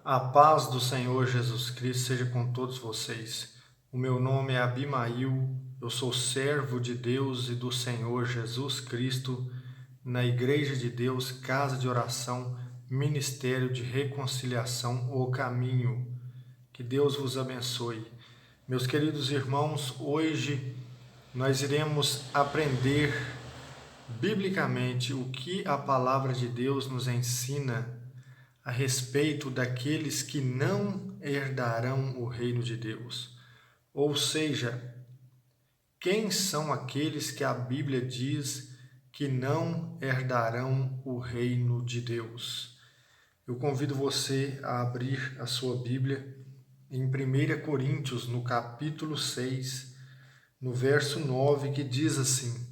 A paz do Senhor Jesus Cristo seja com todos vocês. O meu nome é Abimail, eu sou servo de Deus e do Senhor Jesus Cristo na Igreja de Deus, Casa de Oração, Ministério de Reconciliação, o Caminho. Que Deus vos abençoe. Meus queridos irmãos, hoje nós iremos aprender biblicamente o que a palavra de Deus nos ensina a respeito daqueles que não herdarão o reino de Deus. Ou seja, quem são aqueles que a Bíblia diz que não herdarão o reino de Deus? Eu convido você a abrir a sua Bíblia em 1 Coríntios, no capítulo 6, no verso 9, que diz assim: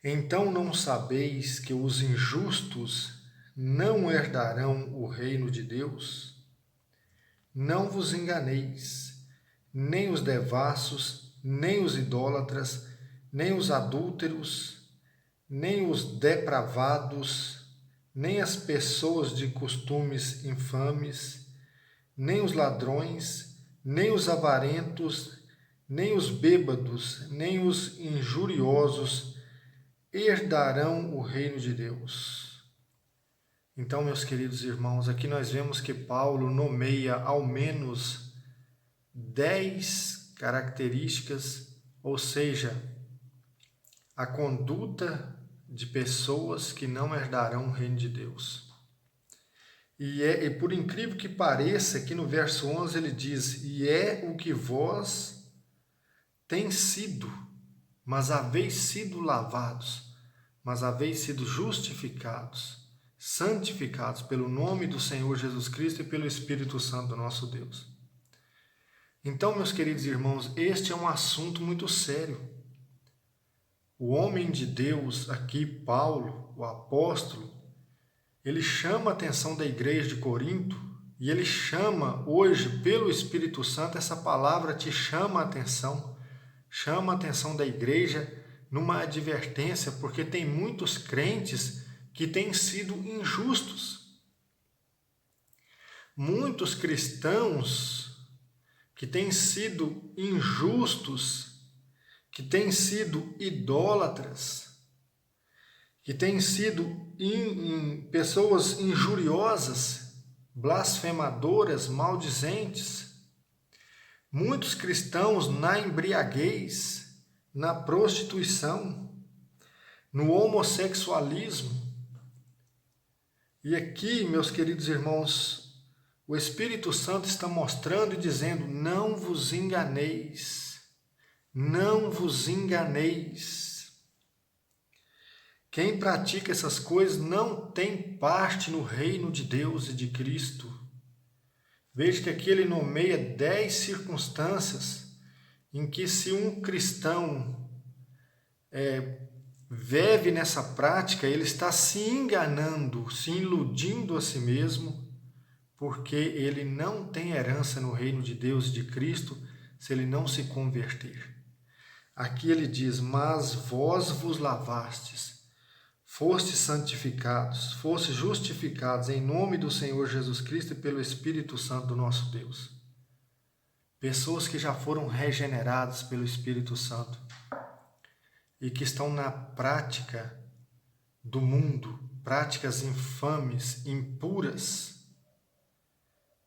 Então não sabeis que os injustos não herdarão o reino de Deus? Não vos enganeis, nem os devassos, nem os idólatras, nem os adúlteros, nem os depravados, nem as pessoas de costumes infames, nem os ladrões, nem os avarentos, nem os bêbados, nem os injuriosos herdarão o reino de Deus. Então, meus queridos irmãos, aqui nós vemos que Paulo nomeia ao menos 10 características, ou seja, a conduta de pessoas que não herdarão o reino de Deus. E por incrível que pareça, aqui no verso 11 ele diz: E é o que vós tem sido, mas haveis sido lavados, mas haveis sido justificados, santificados pelo nome do Senhor Jesus Cristo e pelo Espírito Santo do nosso Deus. Então, meus queridos irmãos, este é um assunto muito sério. O homem de Deus, aqui Paulo, o apóstolo, ele chama a atenção da igreja de Corinto e ele chama hoje, pelo Espírito Santo, essa palavra te chama a atenção da igreja numa advertência, porque tem muitos crentes que têm sido injustos. Muitos cristãos que têm sido injustos, que têm sido idólatras, que têm sido pessoas injuriosas, blasfemadoras, maldizentes. Muitos cristãos na embriaguez, na prostituição, no homossexualismo. E aqui, meus queridos irmãos, o Espírito Santo está mostrando e dizendo: não vos enganeis, não vos enganeis. Quem pratica essas coisas não tem parte no reino de Deus e de Cristo. Veja que aqui ele nomeia 10 circunstâncias em que, se um cristão vive nessa prática, ele está se enganando, se iludindo a si mesmo, porque ele não tem herança no reino de Deus e de Cristo se ele não se converter. Aqui ele diz: mas vós vos lavastes, fostes santificados, fostes justificados em nome do Senhor Jesus Cristo e pelo Espírito Santo do nosso Deus. Pessoas que já foram regeneradas pelo Espírito Santo e que estão na prática do mundo, práticas infames, impuras,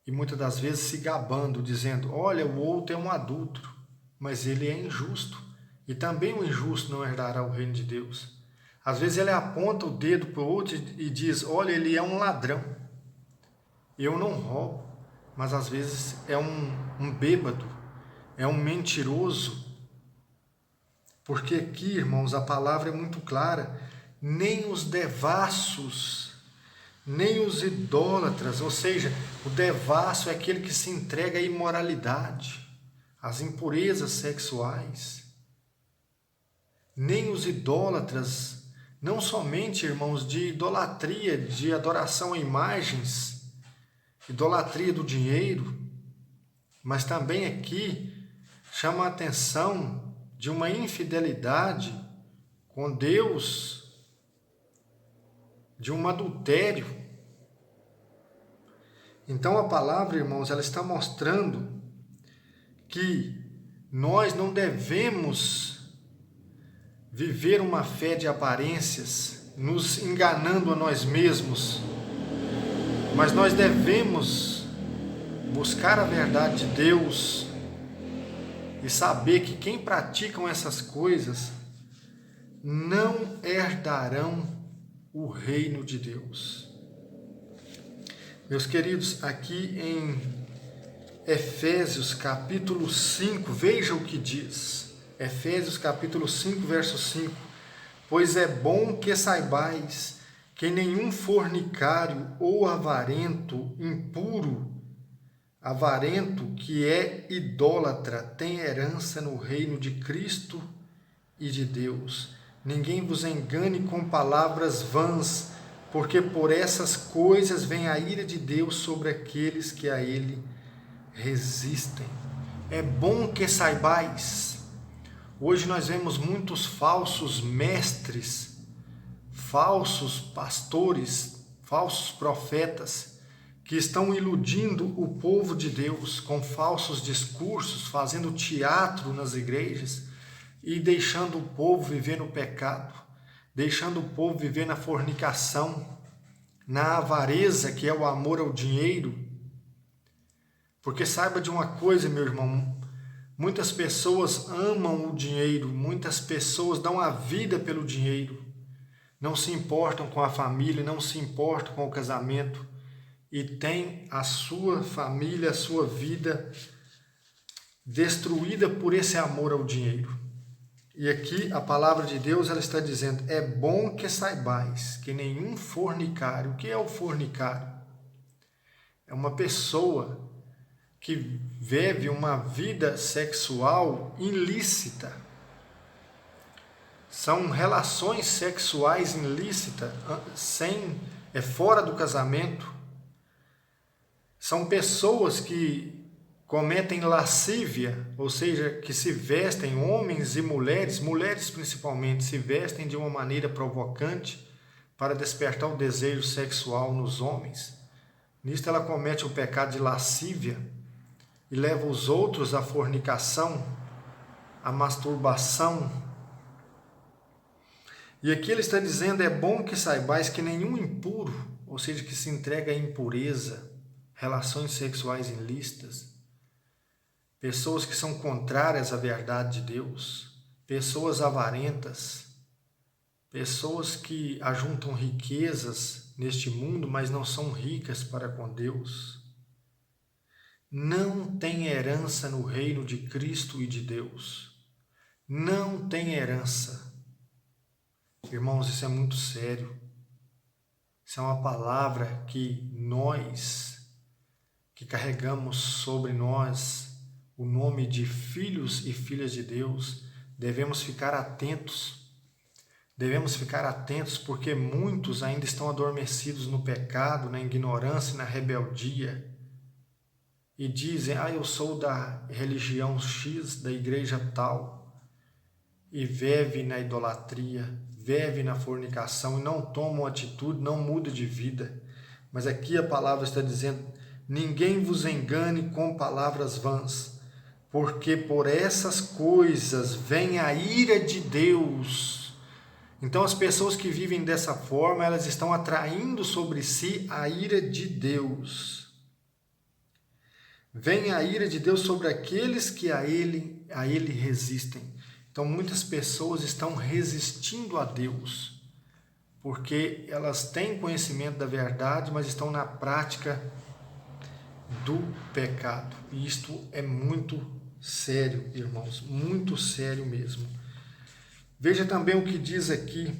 e muitas das vezes se gabando, dizendo: olha, o outro é um adúltero, mas ele é injusto, e também o injusto não herdará o reino de Deus. Às vezes ele aponta o dedo para o outro e diz: olha, ele é um ladrão, eu não roubo, mas às vezes é um bêbado, é um mentiroso. Porque aqui, irmãos, a palavra é muito clara: nem os devassos, nem os idólatras, ou seja, o devasso é aquele que se entrega à imoralidade, às impurezas sexuais. Nem os idólatras, não somente, irmãos, de idolatria, de adoração a imagens, idolatria do dinheiro, mas também aqui chama a atenção de uma infidelidade com Deus, de um adultério. Então a palavra, irmãos, ela está mostrando que nós não devemos viver uma fé de aparências, nos enganando a nós mesmos, mas nós devemos buscar a verdade de Deus e saber que quem praticam essas coisas não herdarão o reino de Deus. Meus queridos, aqui em Efésios capítulo 5, veja o que diz. Efésios capítulo 5, verso 5. Pois é bom que saibais que nenhum fornicário ou avarento, impuro, avarento que é idólatra, tem herança no reino de Cristo e de Deus. Ninguém vos engane com palavras vãs, porque por essas coisas vem a ira de Deus sobre aqueles que a ele resistem. É bom que saibais. Hoje nós vemos muitos falsos mestres, falsos pastores, falsos profetas, que estão iludindo o povo de Deus com falsos discursos, fazendo teatro nas igrejas e deixando o povo viver no pecado, deixando o povo viver na fornicação, na avareza, que é o amor ao dinheiro. Porque saiba de uma coisa, meu irmão, muitas pessoas amam o dinheiro, muitas pessoas dão a vida pelo dinheiro, não se importam com a família, não se importam com o casamento e tem a sua família, a sua vida destruída por esse amor ao dinheiro. E aqui a palavra de Deus ela está dizendo, é bom que saibais que nenhum fornicário, o que é o fornicário? É uma pessoa que vive uma vida sexual ilícita. São relações sexuais ilícitas, fora do casamento. São pessoas que cometem lascívia, ou seja, que se vestem, homens e mulheres principalmente, se vestem de uma maneira provocante para despertar o desejo sexual nos homens. Nisto ela comete o pecado de lascívia e leva os outros à fornicação, à masturbação. E aqui ele está dizendo, é bom que saibais que nenhum impuro, ou seja, que se entrega à impureza, relações sexuais ilícitas, pessoas que são contrárias à verdade de Deus, pessoas avarentas, pessoas que ajuntam riquezas neste mundo, mas não são ricas para com Deus, não tem herança no reino de Cristo e de Deus. Não tem herança. Irmãos, isso é muito sério. Isso é uma palavra que nós, que carregamos sobre nós o nome de filhos e filhas de Deus, devemos ficar atentos. Devemos ficar atentos porque muitos ainda estão adormecidos no pecado, na ignorância, na rebeldia. E dizem, eu sou da religião X, da igreja tal. E vive na idolatria, vive na fornicação e não tomam atitude, não muda de vida. Mas aqui a palavra está dizendo, ninguém vos engane com palavras vãs, porque por essas coisas vem a ira de Deus. Então as pessoas que vivem dessa forma, elas estão atraindo sobre si a ira de Deus. Vem a ira de Deus sobre aqueles que a ele resistem. Então muitas pessoas estão resistindo a Deus, porque elas têm conhecimento da verdade, mas estão na prática do pecado. E isto é muito sério, irmãos, muito sério mesmo. Veja também o que diz aqui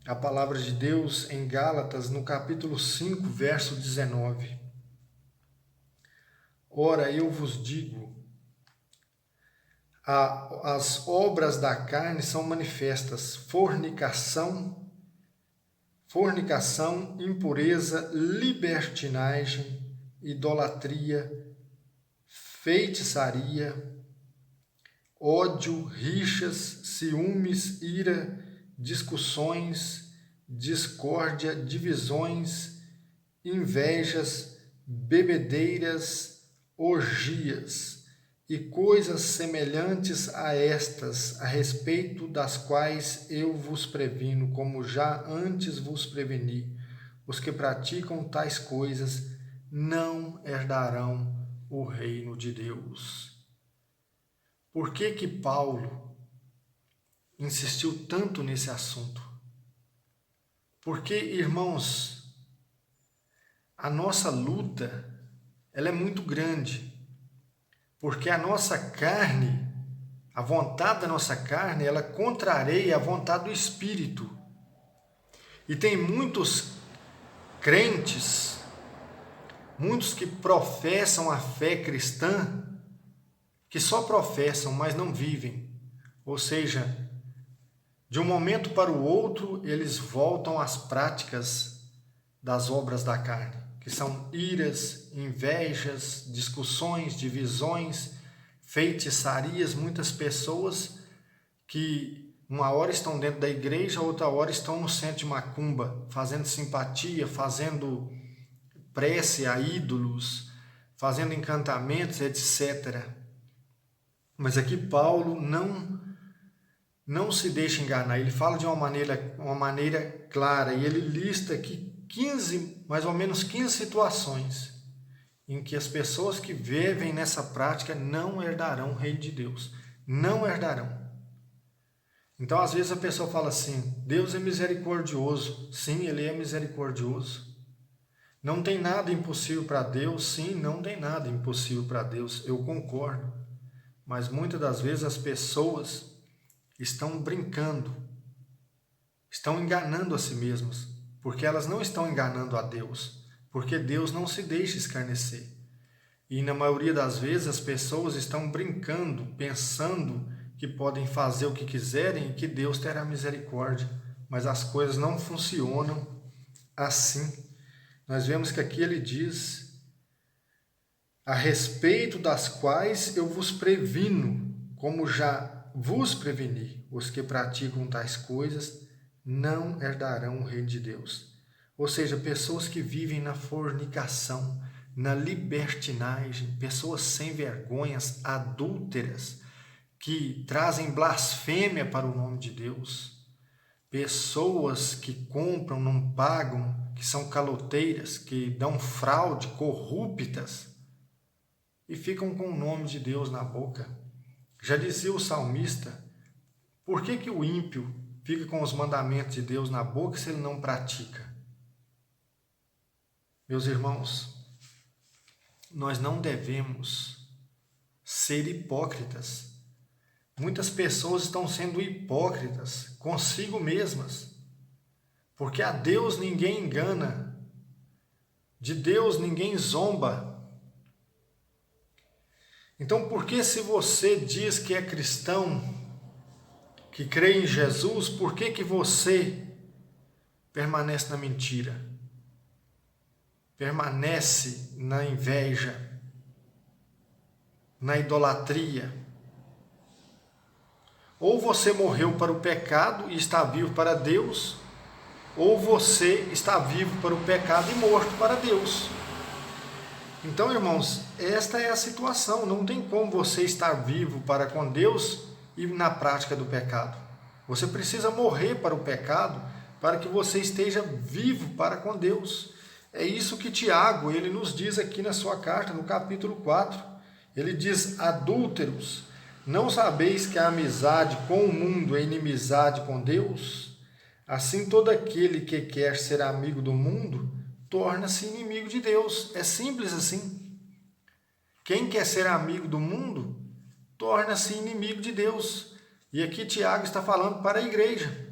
a palavra de Deus em Gálatas, no capítulo 5, verso 19. Ora, eu vos digo, as obras da carne são manifestas: fornicação, impureza, libertinagem, idolatria, feitiçaria, ódio, rixas, ciúmes, ira, discussões, discórdia, divisões, invejas, bebedeiras, orgias e coisas semelhantes a estas, a respeito das quais eu vos previno, como já antes vos preveni. Os que praticam tais coisas não herdarão o reino de Deus. Por que que Paulo insistiu tanto nesse assunto? Porque, irmãos, a nossa luta, ela é muito grande. Porque a nossa carne, a vontade da nossa carne, ela contraria a vontade do Espírito. E tem muitos crentes, muitos que professam a fé cristã, que só professam, mas não vivem. Ou seja, de um momento para o outro, eles voltam às práticas das obras da carne, que são iras, invejas, discussões, divisões, feitiçarias. Muitas pessoas que uma hora estão dentro da igreja, outra hora estão no centro de macumba, fazendo simpatia, fazendo prece a ídolos, fazendo encantamentos, etc. Mas aqui Paulo não se deixa enganar. Ele fala de uma maneira clara, e ele lista aqui mais ou menos 15 situações em que as pessoas que vivem nessa prática não herdarão o reino de Deus. Não herdarão. Então, às vezes a pessoa fala assim: Deus é misericordioso. Sim, Ele é misericordioso. Não tem nada impossível para Deus. Sim, não tem nada impossível para Deus. Eu concordo. Mas muitas das vezes as pessoas estão brincando, estão enganando a si mesmas, porque elas não estão enganando a Deus, porque Deus não se deixa escarnecer. E na maioria das vezes as pessoas estão brincando, pensando que podem fazer o que quiserem e que Deus terá misericórdia, mas as coisas não funcionam assim. Nós vemos que aqui ele diz: a respeito das quais eu vos previno, como já vos preveni, os que praticam tais coisas não herdarão o reino de Deus. Ou seja, pessoas que vivem na fornicação, na libertinagem, pessoas sem vergonhas, adúlteras, que trazem blasfêmia para o nome de Deus, pessoas que compram, não pagam, que são caloteiras, que dão fraude, corruptas, e ficam com o nome de Deus na boca. Já dizia o salmista: por que o ímpio fica com os mandamentos de Deus na boca se ele não pratica? Meus irmãos, nós não devemos ser hipócritas. Muitas pessoas estão sendo hipócritas consigo mesmas, porque a Deus ninguém engana, de Deus ninguém zomba. Então, por que, se você diz que é cristão, que crê em Jesus, por que você permanece na mentira? Permanece na inveja, na idolatria? Ou você morreu para o pecado e está vivo para Deus, ou você está vivo para o pecado e morto para Deus. Então, irmãos, esta é a situação. Não tem como você estar vivo para com Deus e na prática do pecado. Você precisa morrer para o pecado para que você esteja vivo para com Deus. É isso que Tiago, ele nos diz aqui na sua carta, no capítulo 4. Ele diz: adúlteros, não sabeis que a amizade com o mundo é inimizade com Deus? Assim, todo aquele que quer ser amigo do mundo torna-se inimigo de Deus. É simples assim. Quem quer ser amigo do mundo torna-se inimigo de Deus. E aqui Tiago está falando para a igreja.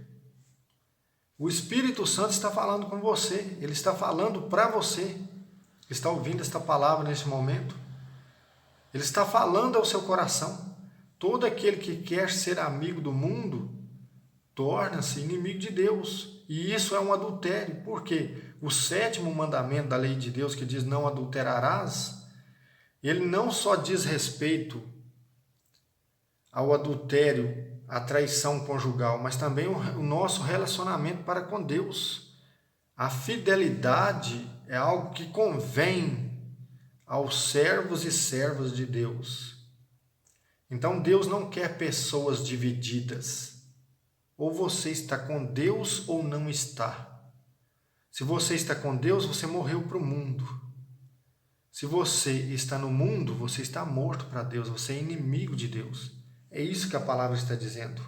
O Espírito Santo está falando com você. Ele está falando para você. Está ouvindo esta palavra neste momento? Ele está falando ao seu coração. Todo aquele que quer ser amigo do mundo torna-se inimigo de Deus. E isso é um adultério. Por quê? O 7º mandamento da lei de Deus, que diz não adulterarás, ele não só diz respeito ao adultério, à traição conjugal, mas também o nosso relacionamento para com Deus. A fidelidade é algo que convém aos servos e servas de Deus. Então Deus não quer pessoas divididas. Ou você está com Deus ou não está. Se você está com Deus, você morreu para o mundo. Se você está no mundo, você está morto para Deus, você é inimigo de Deus. É isso que a palavra está dizendo.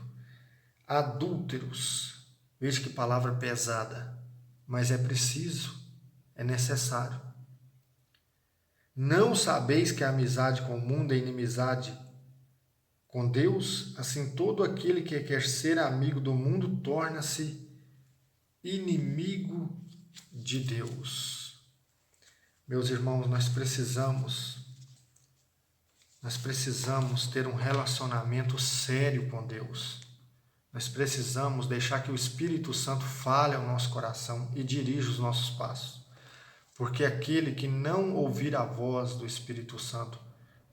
Adúlteros. Veja que palavra pesada, mas é preciso, é necessário. Não sabeis que a amizade com o mundo é inimizade com Deus? Assim, todo aquele que quer ser amigo do mundo torna-se inimigo de Deus. Meus irmãos, nós precisamos ter um relacionamento sério com Deus. Nós precisamos deixar que o Espírito Santo fale ao nosso coração e dirija os nossos passos. Porque aquele que não ouvir a voz do Espírito Santo,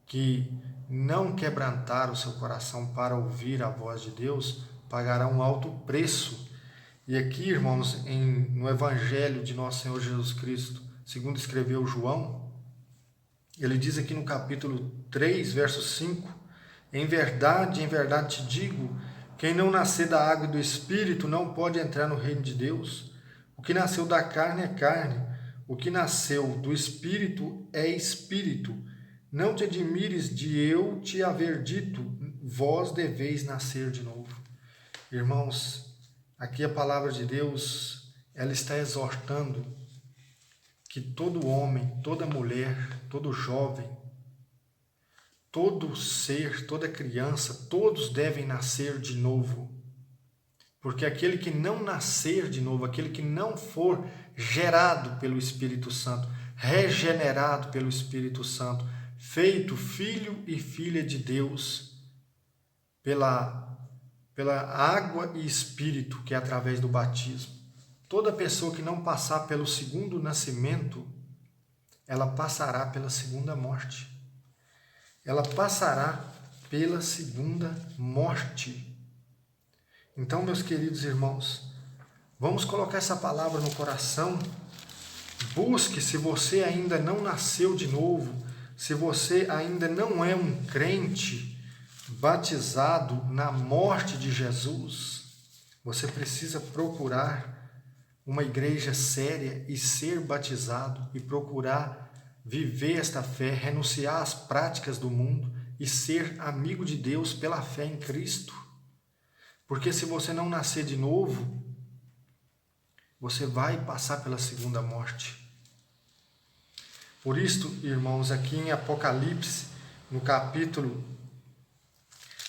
que não quebrantar o seu coração para ouvir a voz de Deus, pagará um alto preço. E aqui, irmãos, no Evangelho de nosso Senhor Jesus Cristo, segundo escreveu João, ele diz aqui no capítulo 3, verso 5, em verdade te digo, quem não nascer da água e do Espírito não pode entrar no reino de Deus. O que nasceu da carne é carne, o que nasceu do Espírito é Espírito. Não te admires de eu te haver dito, vós deveis nascer de novo. Irmãos, aqui a palavra de Deus, ela está exortando que todo homem, toda mulher, todo jovem, todo ser, toda criança, todos devem nascer de novo. Porque aquele que não nascer de novo, aquele que não for gerado pelo Espírito Santo, regenerado pelo Espírito Santo, feito filho e filha de Deus, pela água e Espírito, que é através do batismo. Toda pessoa que não passar pelo segundo nascimento, ela passará pela segunda morte. Ela passará pela segunda morte. Então, meus queridos irmãos, vamos colocar essa palavra no coração. Busque, se você ainda não nasceu de novo, se você ainda não é um crente batizado na morte de Jesus, você precisa procurar uma igreja séria e ser batizado e procurar viver esta fé, renunciar às práticas do mundo e ser amigo de Deus pela fé em Cristo. Porque se você não nascer de novo, você vai passar pela segunda morte. Por isso, irmãos, aqui em Apocalipse, no capítulo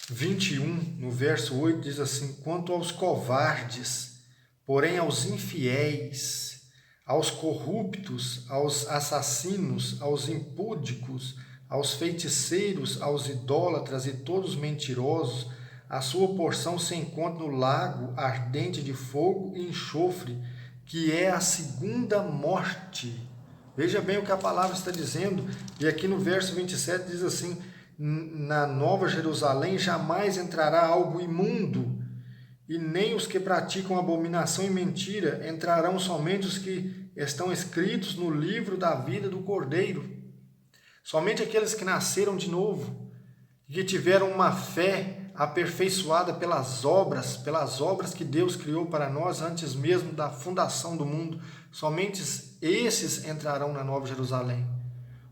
21, no verso 8, diz assim: quanto aos covardes, porém aos infiéis, aos corruptos, aos assassinos, aos impúdicos, aos feiticeiros, aos idólatras e todos mentirosos, a sua porção se encontra no lago ardente de fogo e enxofre, que é a segunda morte. Veja bem o que a palavra está dizendo. E aqui no verso 27 diz assim: na Nova Jerusalém jamais entrará algo imundo, e nem os que praticam abominação e mentira, entrarão somente os que estão escritos no livro da vida do Cordeiro. Somente aqueles que nasceram de novo, que tiveram uma fé aperfeiçoada pelas obras que Deus criou para nós antes mesmo da fundação do mundo, somente esses entrarão na Nova Jerusalém.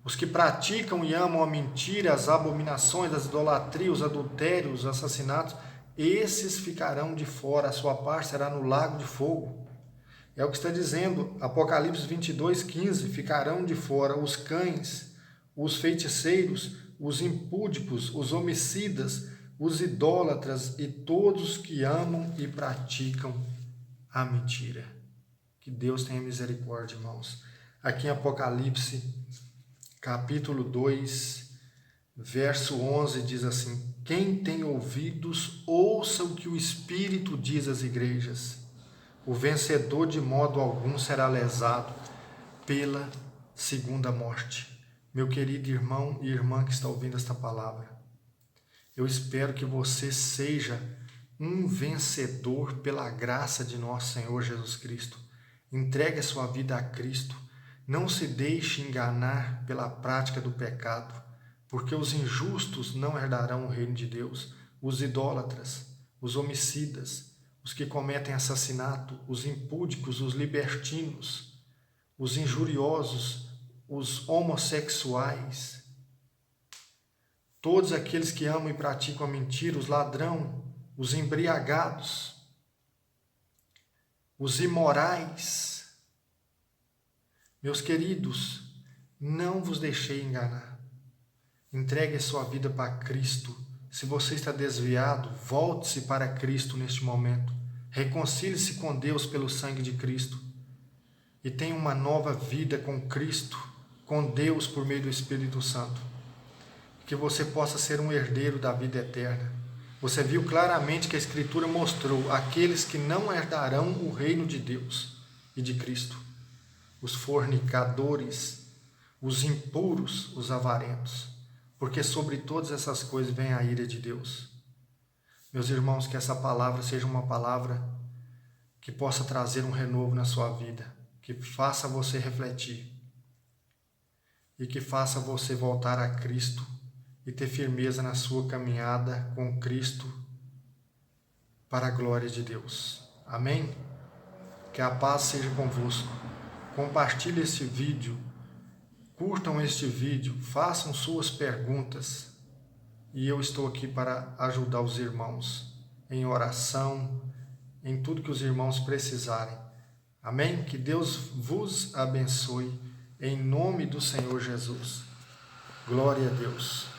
Os que praticam e amam a mentira, as abominações, as idolatrias, os adultérios, os assassinatos, esses ficarão de fora, a sua parte será no lago de fogo. É o que está dizendo Apocalipse 22:15, ficarão de fora os cães, os feiticeiros, os impúdicos, os homicidas, os idólatras e todos que amam e praticam a mentira. Que Deus tenha misericórdia, irmãos. Aqui em Apocalipse, capítulo 2, verso 11, diz assim: quem tem ouvidos, ouça o que o Espírito diz às igrejas. O vencedor de modo algum será lesado pela segunda morte. Meu querido irmão e irmã que está ouvindo esta palavra, eu espero que você seja um vencedor pela graça de nosso Senhor Jesus Cristo. Entregue a sua vida a Cristo. Não se deixe enganar pela prática do pecado, porque os injustos não herdarão o reino de Deus, os idólatras, os homicidas, os que cometem assassinato, os impúdicos, os libertinos, os injuriosos, os homossexuais, todos aqueles que amam e praticam a mentira, os ladrões, os embriagados, os imorais. Meus queridos, não vos deixei enganar. Entregue a sua vida para Cristo. Se você está desviado, volte-se para Cristo neste momento. Reconcilie-se com Deus pelo sangue de Cristo. E tenha uma nova vida com Cristo, com Deus por meio do Espírito Santo. Que você possa ser um herdeiro da vida eterna. Você viu claramente que a Escritura mostrou aqueles que não herdarão o reino de Deus e de Cristo. Os fornicadores, os impuros, os avarentos. Porque sobre todas essas coisas vem a ira de Deus. Meus irmãos, que essa palavra seja uma palavra que possa trazer um renovo na sua vida, que faça você refletir e que faça você voltar a Cristo e ter firmeza na sua caminhada com Cristo para a glória de Deus. Amém? Que a paz seja convosco. Compartilhe esse vídeo. Curtam este vídeo, façam suas perguntas e eu estou aqui para ajudar os irmãos em oração, em tudo que os irmãos precisarem. Amém? Que Deus vos abençoe em nome do Senhor Jesus. Glória a Deus.